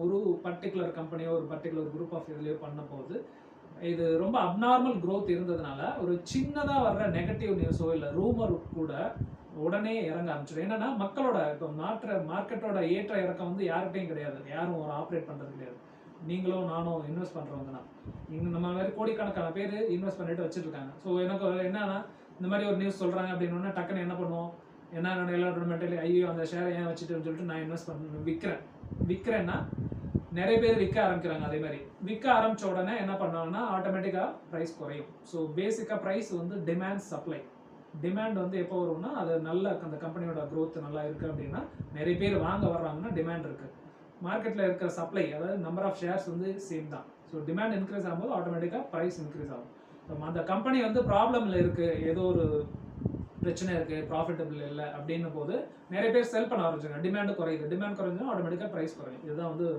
ஒரு பர்டிகுலர் கம்பெனியோ ஒரு particular group of இதுலையோ பண்ணும்போது இது ரொம்ப அப்நார்மல் growth இருந்ததுனால ஒரு சின்னதா வர்ற நெகட்டிவ் நியூஸோ இல்லை ரூமர் கூட உடனே இறங்க ஆரம்பிச்சிடும். என்னன்னா மக்களோட இப்போ மார்க்கெட்டோட ஏற்ற இறக்கம் வந்து யார்கிட்டையும் கிடையாது, யாரும் ஒரு ஆப்ரேட் பண்ணுறது கிடையாது. நீங்களும் நானும் இன்வெஸ்ட் பண்ணுறவங்க தான். இங்கே நம்ம மாதிரி கோடிக்கணக்கான பேர் இன்வெஸ்ட் பண்ணிட்டு வச்சுட்டு இருக்காங்க. ஸோ எனக்கு என்னன்னா இந்த மாதிரி ஒரு நியூஸ் சொல்கிறாங்க அப்படின்னா டக்குன்னு என்ன பண்ணுவோம், என்ன எல்லாரோட மென்டலி ஐயோ அந்த ஷேரை ஏன் வச்சுட்டுன்னு சொல்லிட்டு நான் இன்வெஸ்ட் பண்ண விற்கிறேன்னா நிறைய பேர் விற்க ஆரம்பிக்கிறாங்க. அதே மாதிரி விற்க ஆரம்பித்த உடனே என்ன பண்ணாங்கன்னா ஆட்டோமேட்டிக்காக ப்ரைஸ் குறையும். ஸோ பேசிக்காக ப்ரைஸ் வந்து டிமாண்ட் சப்ளை. டிமாண்ட் வந்து எப்போ வரும்னா அது நல்ல அந்த கம்பெனியோட growth நல்லா இருக்குது அப்படின்னா நிறைய பேர் வாங்க வர்றாங்கன்னா டிமாண்ட் இருக்குது. மார்க்கெட்டில் இருக்கிற சப்ளை அதாவது நம்பர் ஆஃப் ஷேர்ஸ் வந்து சேம் தான். ஸோ டிமாண்ட் இன்க்ரீஸ் ஆகும்போது ஆட்டோமேட்டிக்காக ப்ரைஸ் இன்க்ரீஸ் ஆகும். அந்த கம்பெனி வந்து ப்ராப்ளமில் இருக்குது, ஏதோ ஒரு பிரச்சனை இருக்குது, ப்ராஃபிட்டபிள் இல்லை அப்படின்னும் போது நிறைய பேர் செல் பண்ண ஆரம்பிச்சாங்க. டிமாண்ட் குறையுது, டிமாண்ட் குறைஞ்சா ஆட்டோமேட்டிக்காக ப்ரைஸ் குறையும். இதுதான் வந்து